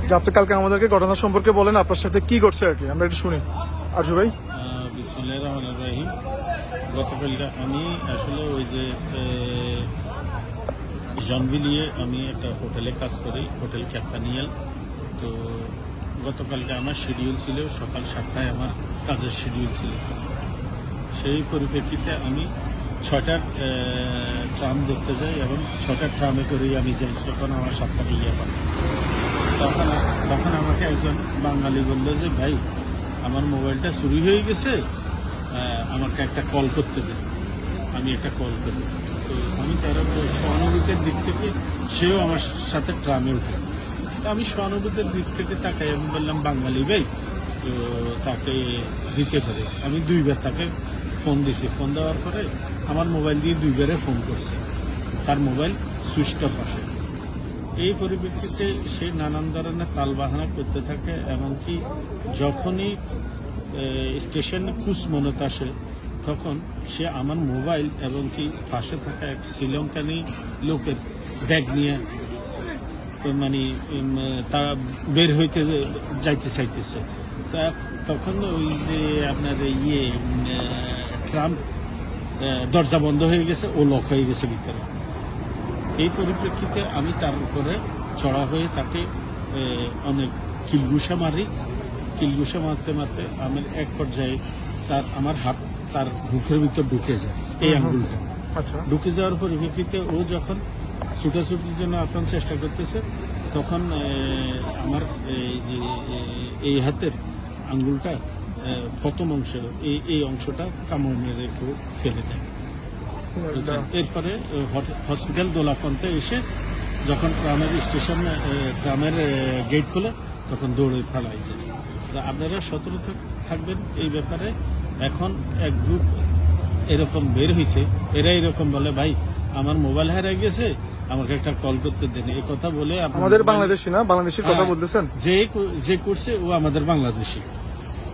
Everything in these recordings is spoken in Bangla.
যে আপনি কালকে আমাদেরকে ঘটনা সম্পর্কে বলেন, আপনার সাথে কি করছে আর কি, আমরা একটু শুনি। আরজু ভাই। বিসমিল্লাহির রহমানির রহিম। গতকালকে আমি আসলে ওই যে জনবিলিয়ে আমি একটা হোটেলে কাজ করি, হোটেল ক্যাপ্টানিয়াল। তো গতকালকে আমার শিডিউল ছিল সকাল 7টায় আমার কাজের শিডিউল ছিল। সেই পরিপ্রেক্ষিতে আমি 6টার ট্রাম দেখতে যাই এবং 6টার ট্রামে করেই আমি যাই, যখন আমার 7টা ইয়ে পাই। তখন আমাকে একজন বাঙালি বললো যে ভাই, আমার মোবাইলটা চুরি হয়ে গেছে, আমাকে একটা কল করতে দেন। আমি একটা কল করি, তো আমি তার সহানুভূতির দিক থেকে সেও আমার সাথে ট্রামে উঠে। আমি সহানুভূতির দিক থেকে তাকাই, আমি বললাম বাঙালি ভাই, তো তাকে দিতে পারে। আমি 2বার তাকে ফোন দিছি। ফোন দেওয়ার পরে আমার মোবাইল দিয়ে 2বারে ফোন করছে, তার মোবাইল সুইচ অফ আসে। এই পরিপ্রেক্ষিতে সে নানান ধরনের তালবাহানা করতে থাকে, এমনকি যখনই স্টেশনে কুচমনত আসে তখন সে আমার মোবাইল এবং কি পাশে থাকা এক শ্রীলঙ্কানি লোকের ব্যাগ নিয়ে মানে তারা বের হইতে যাইতে চাইতেছে। তখন ওই যে আপনার ট্রাম দরজা বন্ধ হয়ে গেছে, ও লক হয়ে গেছে ভিতরে। এই পরিপ্রেক্ষিতে আমি তার উপরে চড়া হয়ে তাকে অনেক কিলঘুষা মারি। কিলঘুষা মারতে মারতে আমি এক পর্যায়ে আমার হাত তার মুখের ভিতর ঢুকে যায়, এই আঙ্গুলটা। আচ্ছা। ঢুকে যাওয়ার পরিপ্রেক্ষিতে ও যখন ছুটাছুটির জন্য আপনার চেষ্টা করতেছে, তখন আমার এই হাতের আঙ্গুলটা প্রথম অংশ, এই অংশটা কামড় মেরে একটু ফেলে দেয়। এরপরে হসপিটাল দোলাফন্তে এসে যখন ট্রামের স্টেশন, ট্রামের গেট খোলে, তখন দৌড়ে পালাই যায়। আপনারা সতর্ক থাকবেন এই ব্যাপারে। এখন এক গ্রুপ এরকম বের হয়েছে, এরা এরকম বলে ভাই আমার মোবাইল হারিয়ে গেছে, আমাকে একটা কল করতে দেন। এই কথা বলে আমাদের বাংলাদেশি না, বাংলাদেশের কথা বলতেছেন? যে করছে ও আমাদের বাংলাদেশি,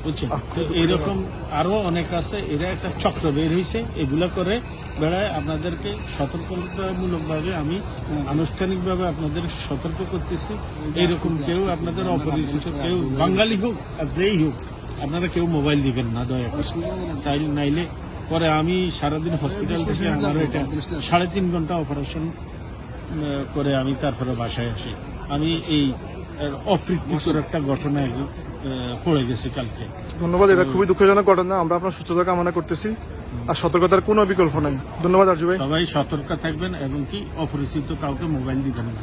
বুঝছেন? তো এইরকম আরো অনেক আছে, এরা একটা চক্র বের হয়েছে, এগুলা করে বেড়ায়। আপনাদেরকে সতর্কতামূলকভাবে আমি আনুষ্ঠানিকভাবে আপনাদের সতর্ক করতেছি, এইরকম কেউ আপনাদের অপরিচিত কেউ, বাঙালি হোক আর যেই হোক, আপনারা কেউ মোবাইল দিবেন না দয়া করে। তাই নাইলে পরে আমি সারাদিন হসপিটাল থেকে আমার এটা 3.5 ঘন্টা অপারেশন করে আমি তারপরে বাসায় আসি। আমি এই অপ্রীতিকর একটা ঘটনায় পড়ে গেছি কালকে। ধন্যবাদ, এটা খুবই দুঃখজনক ঘটনা। আমরা আপনার সুস্থতা কামনা করতেছি, আর সতর্কতার কোনো বিকল্প নাই। ধন্যবাদ আরজু ভাই। সবাই সতর্ক থাকবেন এবং কি অপরিচিত কাউকে মোবাইল দিবেন না।